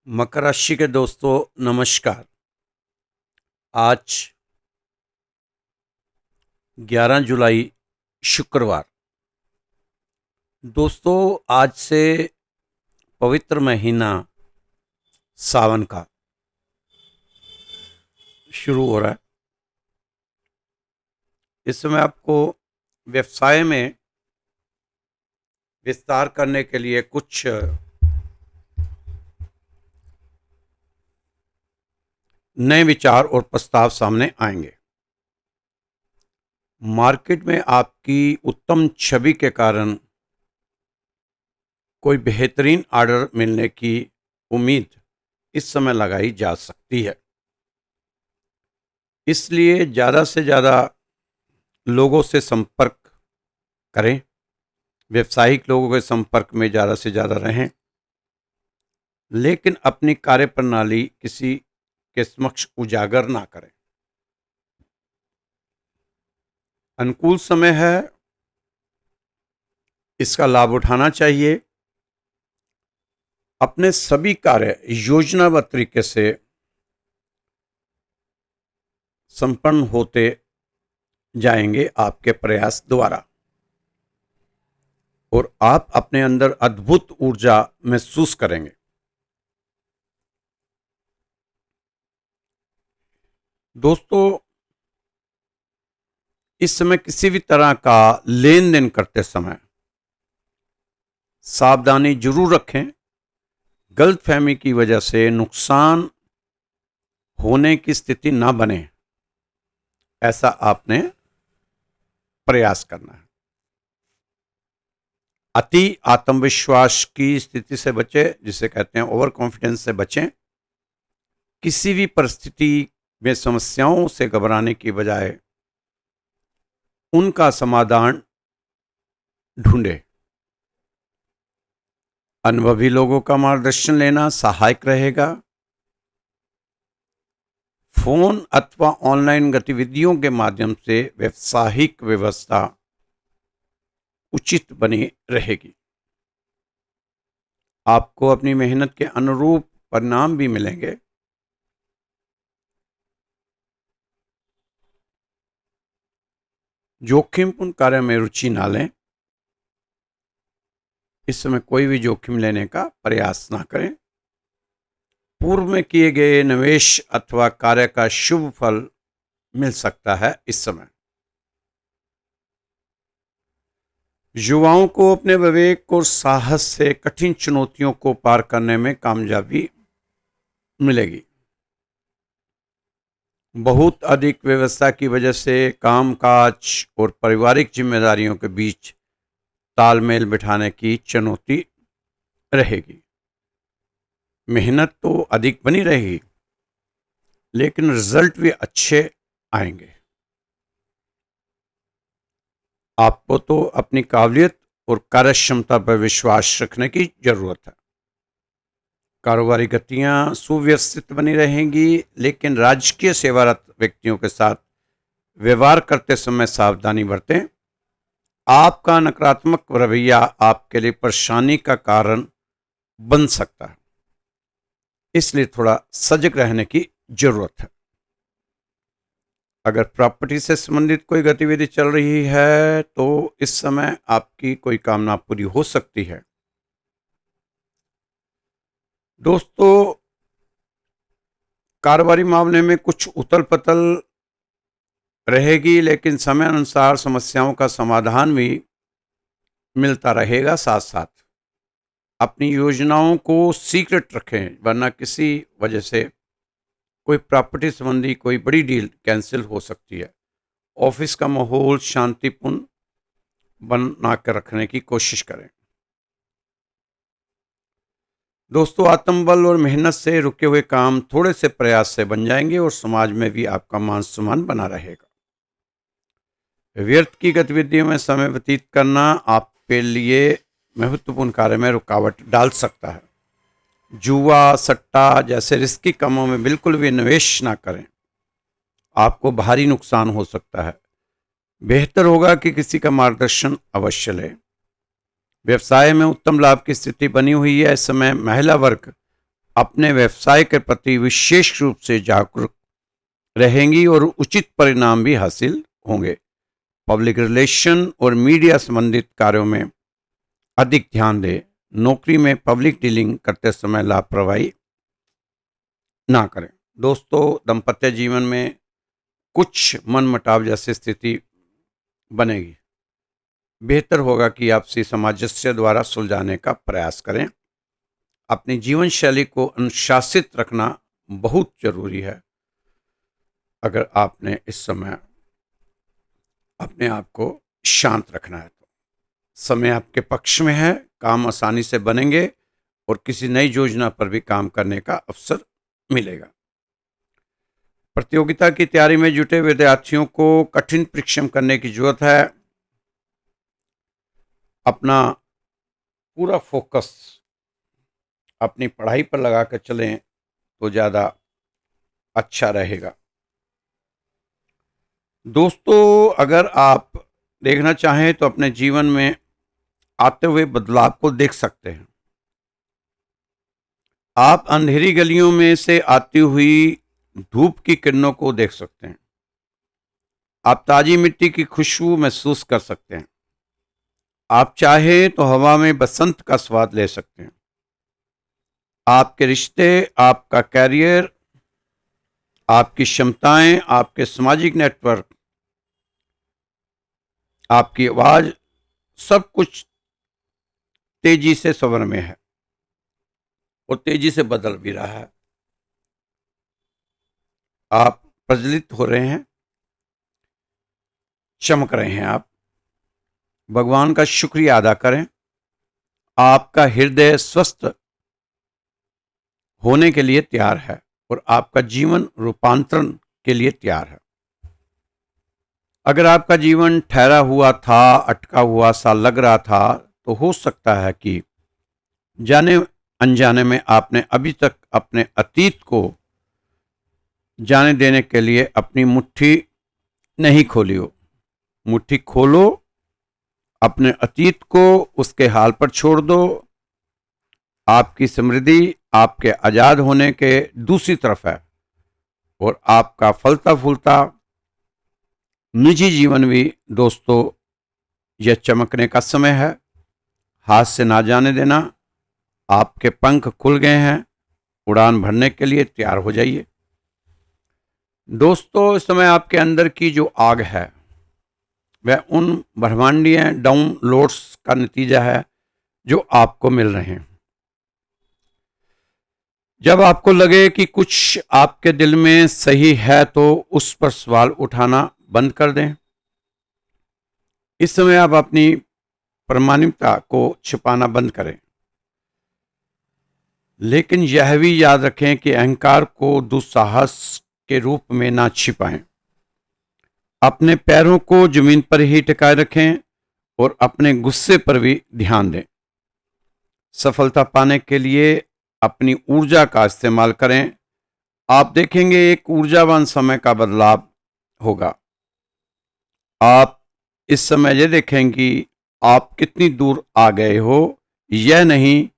मकर राशि के दोस्तों नमस्कार। आज 11 जुलाई शुक्रवार। दोस्तों आज से पवित्र महीना सावन का शुरू हो रहा है। इस समय आपको व्यवसाय में विस्तार करने के लिए कुछ नए विचार और प्रस्ताव सामने आएंगे। मार्केट में आपकी उत्तम छवि के कारण कोई बेहतरीन ऑर्डर मिलने की उम्मीद इस समय लगाई जा सकती है। इसलिए ज़्यादा से ज़्यादा लोगों से संपर्क करें, व्यावसायिक लोगों के संपर्क में ज़्यादा से ज़्यादा रहें, लेकिन अपनी कार्यप्रणाली किसी के समक्ष उजागर ना करें। अनुकूल समय है, इसका लाभ उठाना चाहिए। अपने सभी कार्य योजनाबद्ध तरीके से संपन्न होते जाएंगे आपके प्रयास द्वारा, और आप अपने अंदर अद्भुत ऊर्जा महसूस करेंगे। दोस्तों इस समय किसी भी तरह का लेन देन करते समय सावधानी जरूर रखें। गलतफहमी की वजह से नुकसान होने की स्थिति ना बने, ऐसा आपने प्रयास करना है। अति आत्मविश्वास की स्थिति से बचें, जिसे कहते हैं ओवर कॉन्फिडेंस से बचें। किसी भी परिस्थिति में समस्याओं से घबराने की बजाय उनका समाधान ढूंढें। अनुभवी लोगों का मार्गदर्शन लेना सहायक रहेगा। फोन अथवा ऑनलाइन गतिविधियों के माध्यम से व्यावसायिक व्यवस्था उचित बनी रहेगी। आपको अपनी मेहनत के अनुरूप परिणाम भी मिलेंगे। जोखिमपूर्ण कार्य में रुचि ना लें। इस समय कोई भी जोखिम लेने का प्रयास ना करें। पूर्व में किए गए निवेश अथवा कार्य का शुभ फल मिल सकता है। इस समय युवाओं को अपने विवेक और साहस से कठिन चुनौतियों को पार करने में कामयाबी मिलेगी। बहुत अधिक व्यवस्था की वजह से कामकाज और पारिवारिक जिम्मेदारियों के बीच तालमेल बिठाने की चुनौती रहेगी। मेहनत तो अधिक बनी रहेगी, लेकिन रिजल्ट भी अच्छे आएंगे। आपको तो अपनी काबिलियत और कार्यक्षमता पर विश्वास रखने की जरूरत है। कारोबारी गतियां सुव्यवस्थित बनी रहेंगी, लेकिन राजकीय सेवारत व्यक्तियों के साथ व्यवहार करते समय सावधानी बरतें। आपका नकारात्मक रवैया आपके लिए परेशानी का कारण बन सकता है, इसलिए थोड़ा सजग रहने की जरूरत है। अगर प्रॉपर्टी से संबंधित कोई गतिविधि चल रही है तो इस समय आपकी कोई कामना पूरी हो सकती है। दोस्तों कारोबारी मामले में कुछ उथल पुथल रहेगी, लेकिन समय अनुसार समस्याओं का समाधान भी मिलता रहेगा। साथ साथ अपनी योजनाओं को सीक्रेट रखें, वरना किसी वजह से कोई प्रॉपर्टी संबंधी कोई बड़ी डील कैंसिल हो सकती है। ऑफिस का माहौल शांतिपूर्ण बना कर रखने की कोशिश करें। दोस्तों आत्मबल और मेहनत से रुके हुए काम थोड़े से प्रयास से बन जाएंगे और समाज में भी आपका मान सम्मान बना रहेगा। व्यर्थ की गतिविधियों में समय व्यतीत करना आपके लिए महत्वपूर्ण कार्य में रुकावट डाल सकता है। जुआ सट्टा जैसे रिस्की कामों में बिल्कुल भी निवेश ना करें, आपको भारी नुकसान हो सकता है। बेहतर होगा कि किसी का मार्गदर्शन अवश्य लें। व्यवसाय में उत्तम लाभ की स्थिति बनी हुई है। इस समय महिला वर्ग अपने व्यवसाय के प्रति विशेष रूप से जागरूक रहेंगी और उचित परिणाम भी हासिल होंगे। पब्लिक रिलेशन और मीडिया संबंधित कार्यों में अधिक ध्यान दें। नौकरी में पब्लिक डीलिंग करते समय लापरवाही ना करें। दोस्तों, दाम्पत्य जीवन में कुछ मनमुटाव जैसी स्थिति बनेगी। बेहतर होगा कि आपसी सामंजस्य द्वारा सुलझाने का प्रयास करें। अपनी जीवन शैली को अनुशासित रखना बहुत जरूरी है। अगर आपने इस समय अपने आप को शांत रखना है तो समय आपके पक्ष में है, काम आसानी से बनेंगे और किसी नई योजना पर भी काम करने का अवसर मिलेगा। प्रतियोगिता की तैयारी में जुटे विद्यार्थियों को कठिन परिश्रम करने की जरूरत है। अपना पूरा फोकस अपनी पढ़ाई पर लगा कर चलें तो ज़्यादा अच्छा रहेगा। दोस्तों, अगर आप देखना चाहें तो अपने जीवन में आते हुए बदलाव को देख सकते हैं। आप अंधेरी गलियों में से आती हुई धूप की किरणों को देख सकते हैं। आप ताजी मिट्टी की खुशबू महसूस कर सकते हैं। आप चाहें तो हवा में बसंत का स्वाद ले सकते हैं। आपके रिश्ते, आपका कैरियर, आपकी क्षमताएं, आपके सामाजिक नेटवर्क, आपकी आवाज, सब कुछ तेजी से सवर में है और तेजी से बदल भी रहा है। आप प्रज्वलित हो रहे हैं, चमक रहे हैं। आप भगवान का शुक्रिया अदा करें। आपका हृदय स्वस्थ होने के लिए तैयार है और आपका जीवन रूपांतरण के लिए तैयार है। अगर आपका जीवन ठहरा हुआ था, अटका हुआ सा लग रहा था, तो हो सकता है कि जाने अनजाने में आपने अभी तक अपने अतीत को जाने देने के लिए अपनी मुट्ठी नहीं खोली हो। मुट्ठी खोलो, अपने अतीत को उसके हाल पर छोड़ दो। आपकी समृद्धि आपके आजाद होने के दूसरी तरफ है और आपका फलता फूलता निजी जीवन भी दोस्तों यह चमकने का समय है। हाथ से ना जाने देना। आपके पंख खुल गए हैं, उड़ान भरने के लिए तैयार हो जाइए। दोस्तों, इस समय आपके अंदर की जो आग है वह उन ब्रह्मांडीय डाउनलोड्स का नतीजा है जो आपको मिल रहे हैं। जब आपको लगे कि कुछ आपके दिल में सही है तो उस पर सवाल उठाना बंद कर दें। इस समय आप अपनी प्रामाणिकता को छिपाना बंद करें, लेकिन यह भी याद रखें कि अहंकार को दुस्साहस के रूप में ना छिपाएं। अपने पैरों को जमीन पर ही टिकाए रखें और अपने गुस्से पर भी ध्यान दें। सफलता पाने के लिए अपनी ऊर्जा का इस्तेमाल करें। आप देखेंगे एक ऊर्जावान समय का बदलाव होगा। आप इस समय ये देखें कि आप कितनी दूर आ गए हो, यह नहीं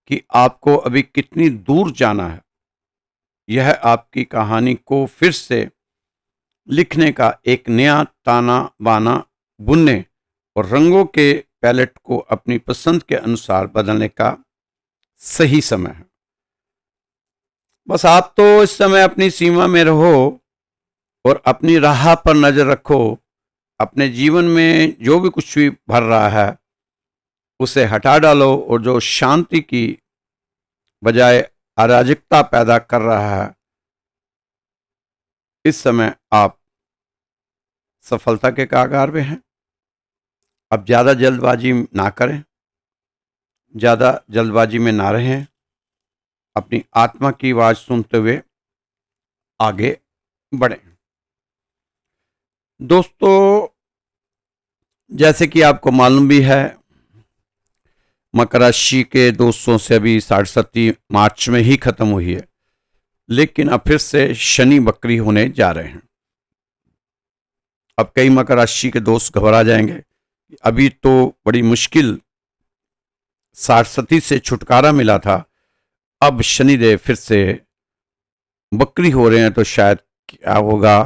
कि आपको अभी कितनी दूर जाना है। यह आपकी कहानी को फिर से लिखने का एक नया ताना बाना बुनने और रंगों के पैलेट को अपनी पसंद के अनुसार बदलने का सही समय है। बस आप तो इस समय अपनी सीमा में रहो और अपनी राह पर नजर रखो। अपने जीवन में जो भी कुछ भी भर रहा है उसे हटा डालो और जो शांति की बजाय अराजकता पैदा कर रहा है, इस समय आप सफलता के कगार पे हैं। अब ज़्यादा जल्दबाजी ना करें, ज़्यादा जल्दबाजी में ना रहें। अपनी आत्मा की आवाज़ सुनते हुए आगे बढ़ें। दोस्तों, जैसे कि आपको मालूम भी है, मकर राशि के दोस्तों से अभी 27 मार्च में ही खत्म हुई है, लेकिन अब फिर से शनि वक्री होने जा रहे हैं। अब कई मकर राशि के दोस्त घबरा जाएंगे। अभी तो बड़ी मुश्किल 27 से छुटकारा मिला था, अब शनिदेव फिर से वक्री हो रहे हैं, तो शायद क्या होगा,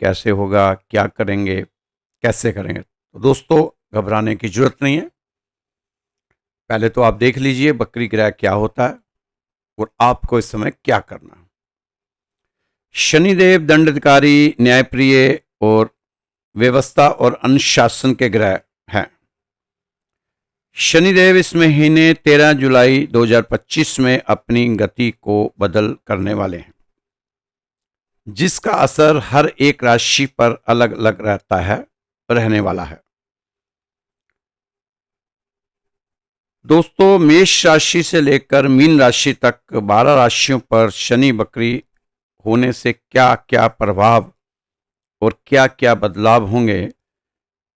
कैसे होगा, क्या करेंगे, कैसे करेंगे। तो दोस्तों, घबराने की जरूरत नहीं है। पहले तो आप देख लीजिए वक्री ग्रह क्या होता है और आपको इस समय क्या करना है। शनिदेव दंडाधिकारी, न्यायप्रिय और व्यवस्था और अनुशासन के ग्रह हैं। शनिदेव इस महीने 13 जुलाई 2025 में अपनी गति को बदल करने वाले हैं, जिसका असर हर एक राशि पर अलग अलग रहने वाला है। दोस्तों, मेष राशि से लेकर मीन राशि तक 12 राशियों पर शनि वक्री होने से क्या क्या प्रभाव और क्या क्या बदलाव होंगे,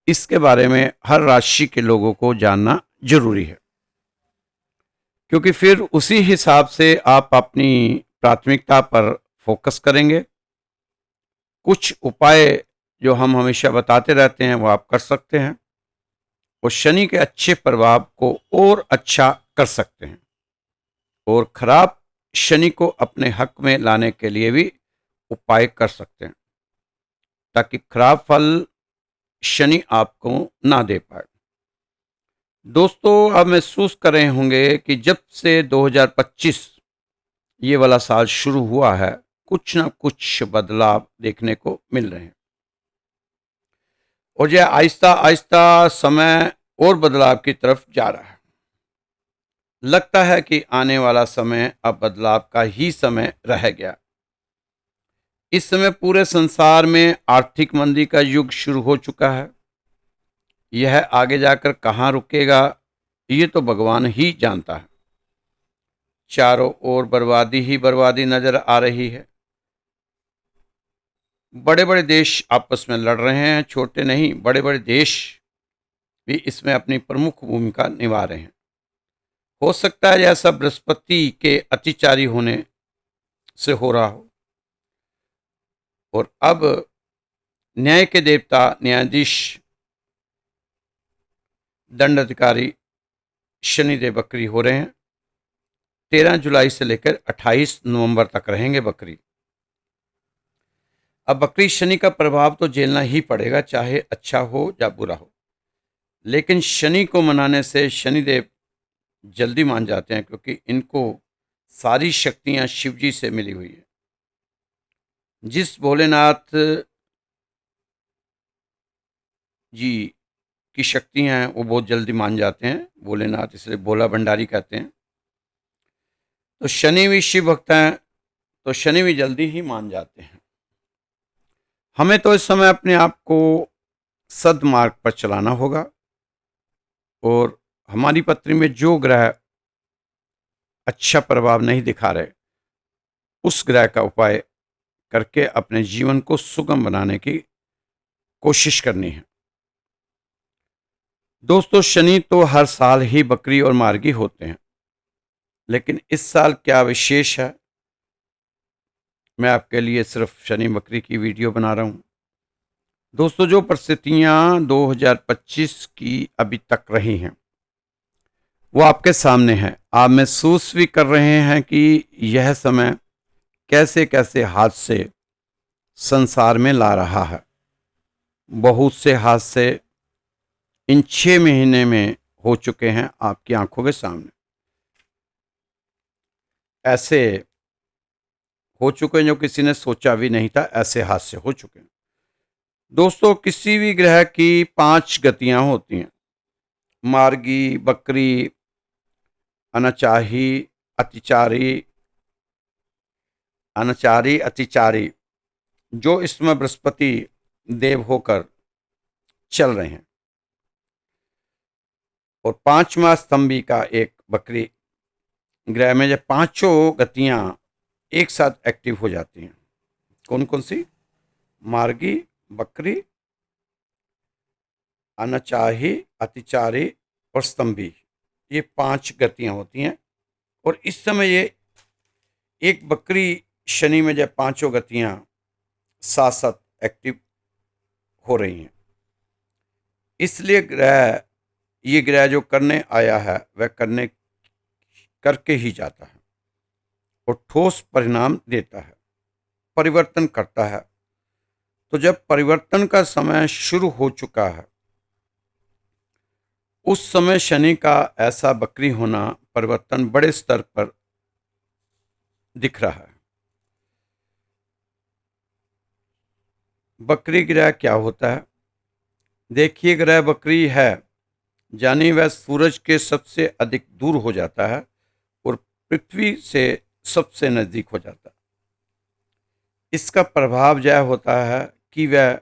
इसके बारे में हर राशि के लोगों को जानना जरूरी है, क्योंकि फिर उसी हिसाब से आप अपनी प्राथमिकता पर फोकस करेंगे। कुछ उपाय जो हम हमेशा बताते रहते हैं वो आप कर सकते हैं और शनि के अच्छे प्रभाव को और अच्छा कर सकते हैं, और खराब शनि को अपने हक में लाने के लिए भी उपाय कर सकते हैं, ताकि खराब फल शनि आपको ना दे पाए। दोस्तों, आप महसूस कर रहे होंगे कि जब से 2025 ये वाला साल शुरू हुआ है, कुछ ना कुछ बदलाव देखने को मिल रहे हैं, और यह आहिस्ता आहिस्ता समय और बदलाव की तरफ जा रहा है। लगता है कि आने वाला समय अब बदलाव का ही समय रह गया। इस समय पूरे संसार में आर्थिक मंदी का युग शुरू हो चुका है। यह आगे जाकर कहाँ रुकेगा, ये तो भगवान ही जानता है। चारों ओर बर्बादी ही बर्बादी नजर आ रही है। बड़े बड़े देश आपस में लड़ रहे हैं, छोटे नहीं, बड़े बड़े देश भी इसमें अपनी प्रमुख भूमिका निभा रहे हैं। हो सकता है ऐसा बृहस्पति के अतिचारी होने से हो रहा हो, और अब न्याय के देवता, न्यायाधीश, दंडाधिकारी शनिदेव वक्री हो रहे हैं। 13 जुलाई से लेकर 28 नवंबर तक रहेंगे वक्री। अब वक्री शनि का प्रभाव तो झेलना ही पड़ेगा, चाहे अच्छा हो या बुरा हो। लेकिन शनि को मनाने से शनिदेव जल्दी मान जाते हैं, क्योंकि इनको सारी शक्तियां शिव जी से मिली हुई है। जिस भोलेनाथ जी की शक्तियां हैं वो बहुत जल्दी मान जाते हैं। भोलेनाथ इसलिए भोला भंडारी कहते हैं। तो शनि भी शिव भक्त हैं, तो शनि भी जल्दी ही मान जाते हैं। हमें तो इस समय अपने आप को सद्मार्ग पर चलाना होगा, और हमारी पत्री में जो ग्रह अच्छा प्रभाव नहीं दिखा रहे, उस ग्रह का उपाय करके अपने जीवन को सुगम बनाने की कोशिश करनी है। दोस्तों, शनि तो हर साल ही बकरी और मार्गी होते हैं, लेकिन इस साल क्या विशेष है, मैं आपके लिए सिर्फ शनि बकरी की वीडियो बना रहा हूं। दोस्तों, जो परिस्थितियां 2025 की अभी तक रही हैं वो आपके सामने है। आप महसूस भी कर रहे हैं कि यह समय कैसे कैसे हादसे संसार में ला रहा है। बहुत से हादसे इन 6 महीने में हो चुके हैं आपकी आंखों के सामने। ऐसे हो चुके हैं जो किसी ने सोचा भी नहीं था, ऐसे हादसे हो चुके हैं। दोस्तों, किसी भी ग्रह की 5 गतियां होती हैं: मार्गी, बकरी, अनचाही, अतिचारी, अतिचारी, जो इसमें बृहस्पति देव होकर चल रहे हैं, और 5वां स्तंभी का एक बकरी ग्रह में जब पांचों गतियां एक साथ एक्टिव हो जाती हैं। कौन कौन सी? मार्गी, बकरी, अनचाही, अतिचारी और स्तंभी, ये 5 गतियां होती हैं। और इस समय ये एक बकरी शनि में जब पांचों गतियां साथ साथ एक्टिव हो रही हैं, इसलिए ये ग्रह जो करने आया है वह करके ही जाता है। और ठोस परिणाम देता है, परिवर्तन करता है। तो जब परिवर्तन का समय शुरू हो चुका है, उस समय शनि का ऐसा वक्री होना, परिवर्तन बड़े स्तर पर दिख रहा है। वक्री ग्रह क्या होता है? देखिए, ग्रह वक्री है यानी वह सूरज के सबसे अधिक दूर हो जाता है और पृथ्वी से सबसे नजदीक हो जाता है। इसका प्रभाव यह होता है कि वह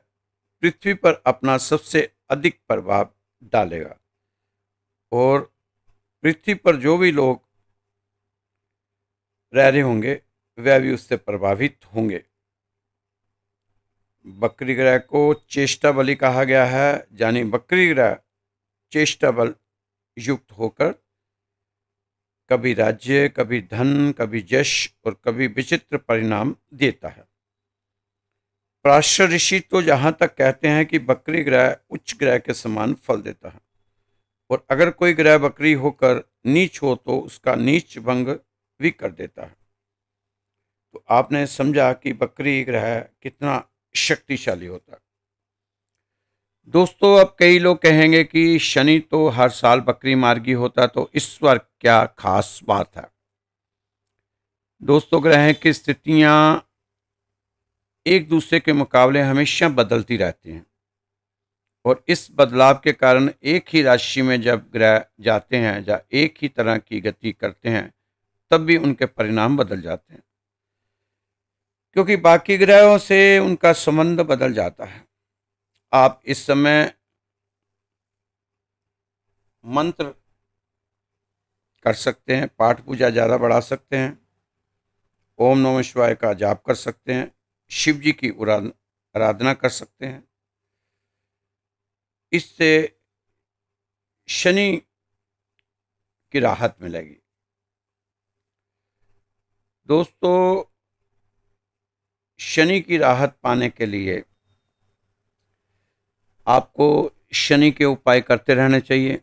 पृथ्वी पर अपना सबसे अधिक प्रभाव डालेगा और पृथ्वी पर जो भी लोग रह रहे होंगे वह भी उससे प्रभावित होंगे। वक्री ग्रह को चेष्टा बलि कहा गया है, यानी वक्री ग्रह चेष्टा बल युक्त होकर कभी राज्य, कभी धन, कभी यश और कभी विचित्र परिणाम देता है। पराशर ऋषि तो यहां तक कहते हैं कि वक्री ग्रह उच्च ग्रह के समान फल देता है और अगर कोई ग्रह वक्री होकर नीच हो तो उसका नीच भंग भी कर देता है। तो आपने समझा कि वक्री ग्रह कितना शक्तिशाली होता है। दोस्तों, अब कई लोग कहेंगे कि शनि तो हर साल बकरी मार्गी होता, तो इस बार क्या खास बात है? दोस्तों, ग्रह की स्थितियां एक दूसरे के मुकाबले हमेशा बदलती रहती हैं और इस बदलाव के कारण एक ही राशि में जब ग्रह जाते हैं या एक ही तरह की गति करते हैं, तब भी उनके परिणाम बदल जाते हैं, क्योंकि बाकी ग्रहों से उनका संबंध बदल जाता है। आप इस समय मंत्र कर सकते हैं, पाठ पूजा ज़्यादा बढ़ा सकते हैं, ओम नमः शिवाय का जाप कर सकते हैं, शिव जी की आराधना कर सकते हैं। इससे शनि की राहत मिलेगी। दोस्तों, शनि की राहत पाने के लिए आपको शनि के उपाय करते रहने चाहिए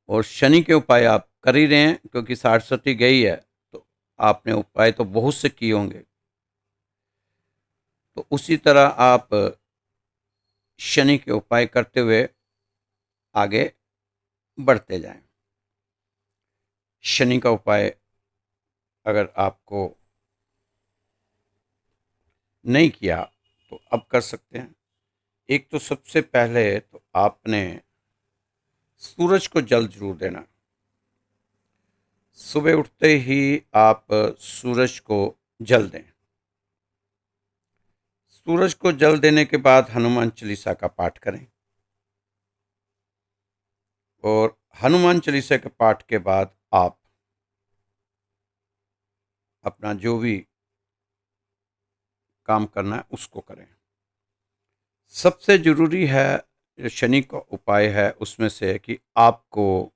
और शनि के उपाय आप कर ही रहे हैं, क्योंकि सरस्वती गई है तो आपने उपाय तो बहुत से किए होंगे। तो उसी तरह आप शनि के उपाय करते हुए आगे बढ़ते जाएं। शनि का उपाय अगर आपको नहीं किया तो अब कर सकते हैं। एक तो सबसे पहले तो आपने सूरज को जल जरूर देना। सुबह उठते ही आप सूरज को जल दें। सूरज को जल देने के बाद हनुमान चालीसा का पाठ करें और हनुमान चालीसा के पाठ के बाद आप अपना जो भी काम करना है उसको करें। सबसे जरूरी है जो शनि का उपाय है उसमें से कि आपको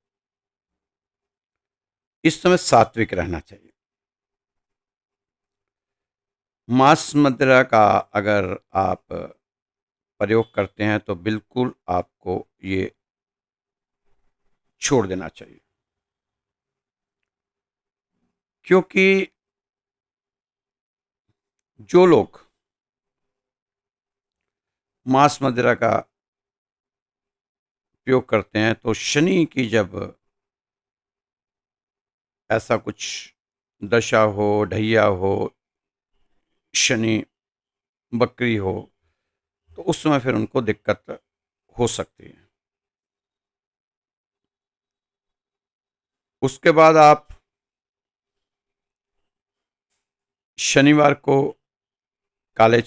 इस समय सात्विक रहना चाहिए। मांस मदिरा का अगर आप प्रयोग करते हैं तो बिल्कुल आपको ये छोड़ देना चाहिए, क्योंकि जो लोग मांस मदिरा का उपयोग करते हैं तो शनि की जब ऐसा कुछ दशा हो, ढैया हो, शनि बकरी हो, तो उस समय फिर उनको दिक्कत हो सकती है। उसके बाद आप शनिवार को काले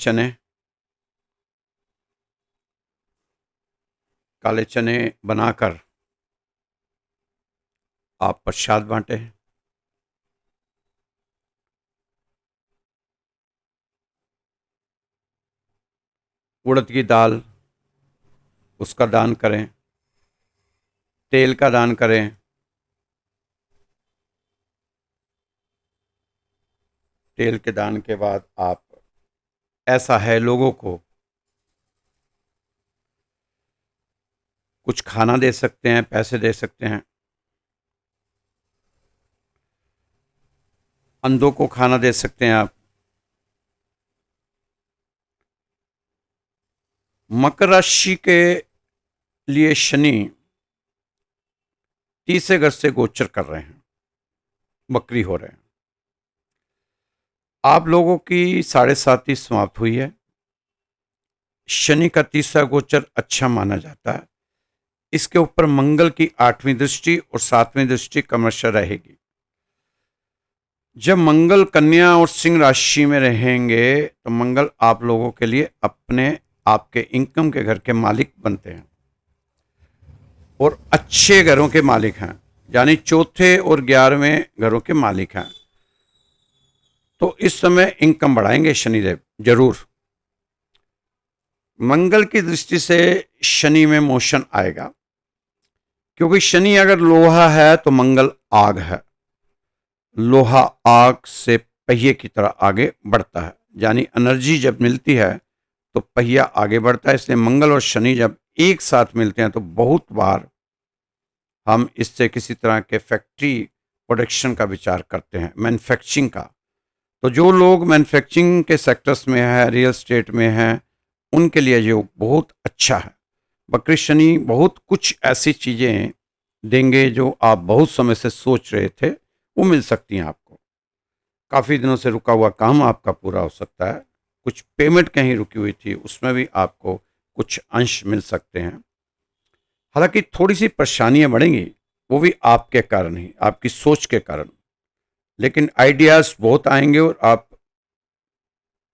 चने बनाकर आप प्रसाद बांटें। उड़द की दाल उसका दान करें, तेल का दान करें। तेल के दान के बाद आप, ऐसा है, लोगों को कुछ खाना दे सकते हैं, पैसे दे सकते हैं। अंधों को खाना दे सकते हैं आप। मकर राशि के लिए शनि 30 घर से गोचर कर रहे हैं, वक्री हो रहे हैं। आप लोगों की 7.5 समाप्त हुई है। शनि का 30रा गोचर अच्छा माना जाता है। इसके ऊपर मंगल की 8वीं दृष्टि और 7वीं दृष्टि क्रमशः रहेगी। जब मंगल कन्या और सिंह राशि में रहेंगे तो मंगल आप लोगों के लिए अपने आपके इनकम के घर के मालिक बनते हैं और अच्छे घरों के मालिक हैं, यानी चौथे और 11वें घरों के मालिक हैं। तो इस समय इनकम बढ़ाएंगे शनिदेव जरूर। मंगल की दृष्टि से शनि में मोशन आएगा, क्योंकि शनि अगर लोहा है तो मंगल आग है। लोहा आग से पहिए की तरह आगे बढ़ता है, यानी एनर्जी जब मिलती है तो पहिया आगे बढ़ता है। इसलिए मंगल और शनि जब एक साथ मिलते हैं तो बहुत बार हम इससे किसी तरह के फैक्ट्री प्रोडक्शन का विचार करते हैं, मैन्युफैक्चरिंग का। तो जो लोग मैन्युफैक्चरिंग के सेक्टर्स में है, रियल स्टेट में हैं, उनके लिए जो बहुत अच्छा है। वक्री शनि बहुत कुछ ऐसी चीज़ें देंगे जो आप बहुत समय से सोच रहे थे, वो मिल सकती हैं आपको। काफ़ी दिनों से रुका हुआ काम आपका पूरा हो सकता है। कुछ पेमेंट कहीं रुकी हुई थी, उसमें भी आपको कुछ अंश मिल सकते हैं। हालांकि थोड़ी सी परेशानियां बढ़ेंगी, वो भी आपके कारण ही, आपकी सोच के कारण। लेकिन आइडियाज़ बहुत आएंगे और आप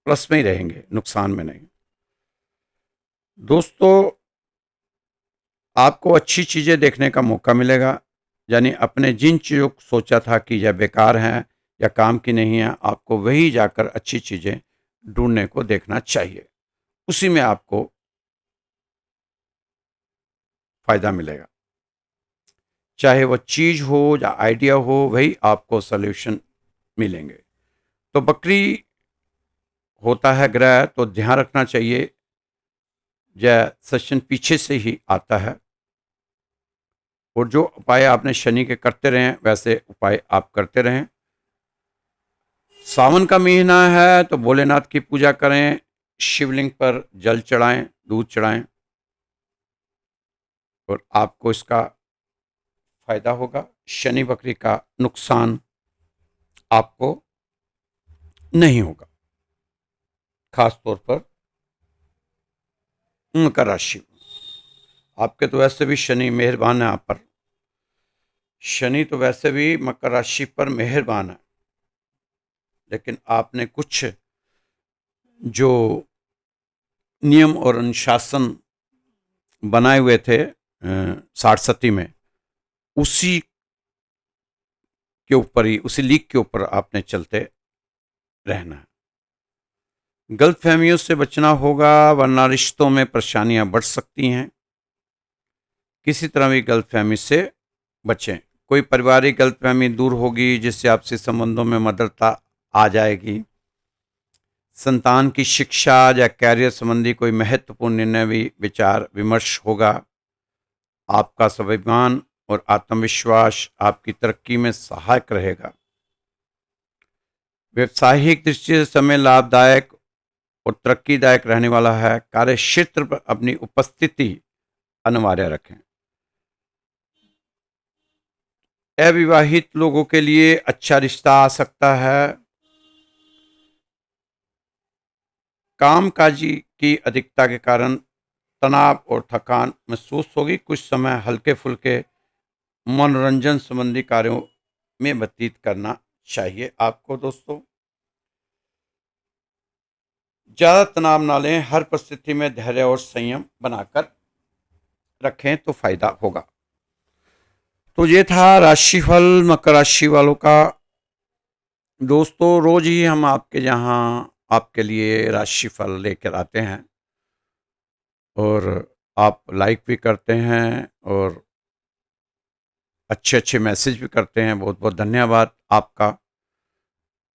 प्लस में ही रहेंगे, नुकसान में नहीं। दोस्तों, आपको अच्छी चीज़ें देखने का मौका मिलेगा, यानी अपने जिन चीज़ों को सोचा था कि यह बेकार हैं या काम की नहीं है, आपको वही जाकर अच्छी चीज़ें ढूंढने को देखना चाहिए। उसी में आपको फायदा मिलेगा। चाहे वो चीज़ हो या आइडिया हो, वही आपको सॉल्यूशन मिलेंगे। तो बकरी होता है ग्रह, तो ध्यान रखना चाहिए। यह सेशन पीछे से ही आता है और जो उपाय आपने शनि के करते रहें वैसे उपाय आप करते रहें। सावन का महीना है तो भोलेनाथ की पूजा करें, शिवलिंग पर जल चढ़ाएं, दूध चढ़ाएं और आपको इसका फायदा होगा। शनि बकरी का नुकसान आपको नहीं होगा, खास तौर पर मकर राशि। आपके तो वैसे भी शनि मेहरबान है आप पर। शनि तो वैसे भी मकर राशि पर मेहरबान है, लेकिन आपने कुछ जो नियम और अनुशासन बनाए हुए थे 60 में, उसी के ऊपर ही, उसी लीक के ऊपर आपने चलते रहना है। गलत फहमियों से बचना होगा, वरना रिश्तों में परेशानियां बढ़ सकती हैं। किसी तरह भी गलत फहमी से बचें। कोई पारिवारिक गलत फहमी दूर होगी, जिससे आपसी संबंधों में मधुरता आ जाएगी। संतान की शिक्षा या कैरियर संबंधी कोई महत्वपूर्ण निर्णय भी विचार विमर्श होगा। आपका स्वाभिमान और आत्मविश्वास आपकी तरक्की में सहायक रहेगा। व्यवसायिक दृष्टि से समय लाभदायक और तरक्कीदायक रहने वाला है। कार्य क्षेत्र पर अपनी उपस्थिति अनिवार्य रखें। अविवाहित लोगों के लिए अच्छा रिश्ता आ सकता है। कामकाजी की अधिकता के कारण तनाव और थकान महसूस होगी। कुछ समय हल्के फुल्के मनोरंजन संबंधी कार्यों में व्यतीत करना चाहिए आपको। दोस्तों, ज्यादा तनाव ना लें, हर परिस्थिति में धैर्य और संयम बनाकर रखें तो फायदा होगा। तो ये था राशिफल मकर राशि वालों का। दोस्तों, रोज ही हम आपके यहाँ आपके लिए राशिफल लेकर आते हैं और आप लाइक भी करते हैं और अच्छे अच्छे मैसेज भी करते हैं। बहुत बहुत धन्यवाद आपका।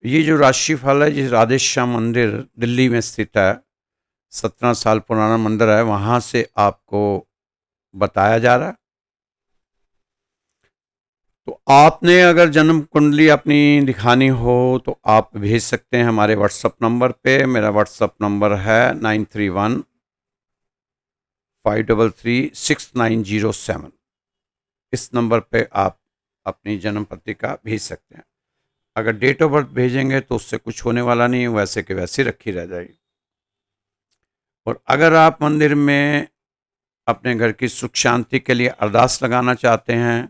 ये जो राशिफल है, जिस राधेश्याम मंदिर दिल्ली में स्थित है, 17 साल पुराना मंदिर है, वहाँ से आपको बताया जा रहा है। तो आपने अगर जन्म कुंडली अपनी दिखानी हो तो आप भेज सकते हैं हमारे व्हाट्सएप नंबर पे। मेरा व्हाट्सएप नंबर है 9315336907। इस नंबर पे आप अपनी जन्म पत्रिका भेज सकते हैं। अगर डेट ऑफ बर्थ भेजेंगे तो उससे कुछ होने वाला नहीं, वैसे के वैसे रखी रह जाएगी। और अगर आप मंदिर में अपने घर की सुख शांति के लिए अरदास लगाना चाहते हैं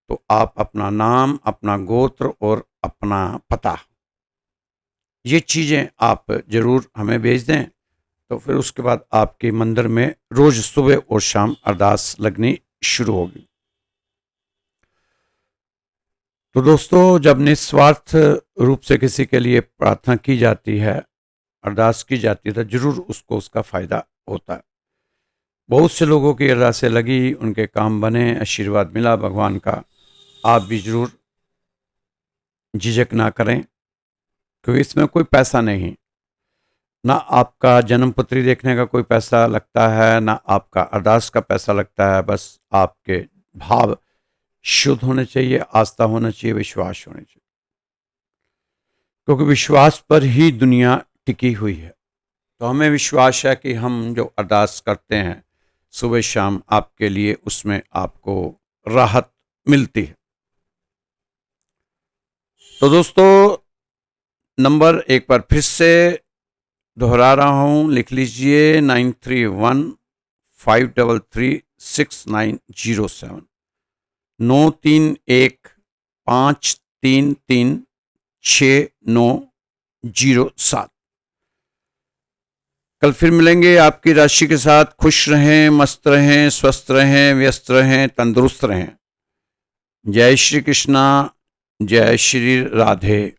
तो आप अपना नाम, अपना गोत्र और अपना पता, ये चीज़ें आप ज़रूर हमें भेज दें। तो फिर उसके बाद आपके मंदिर में रोज़ सुबह और शाम अरदास लगनी शुरू होगी। तो दोस्तों, जब निस्वार्थ रूप से किसी के लिए प्रार्थना की जाती है, अरदास की जाती है, तो जरूर उसको उसका फायदा होता है। बहुत से लोगों की अरदासें लगी, उनके काम बने, आशीर्वाद मिला भगवान का। आप भी जरूर झिझक ना करें, क्योंकि इसमें कोई पैसा नहीं, ना आपका जन्मपत्री देखने का कोई पैसा लगता है, ना आपका अरदास का पैसा लगता है। बस आपके भाव शुद्ध होने चाहिए, आस्था होना चाहिए, विश्वास होना चाहिए, क्योंकि विश्वास पर ही दुनिया टिकी हुई है। तो हमें विश्वास है कि हम जो अरदास करते हैं सुबह शाम आपके लिए, उसमें आपको राहत मिलती है। तो दोस्तों, नंबर एक बार फिर से दोहरा रहा हूं, लिख लीजिए 9315336907, 9315336907। कल फिर मिलेंगे आपकी राशि के साथ। खुश रहें, मस्त रहें, स्वस्थ रहें, व्यस्त रहें, तंदुरुस्त रहें। जय श्री कृष्णा, जय श्री राधे।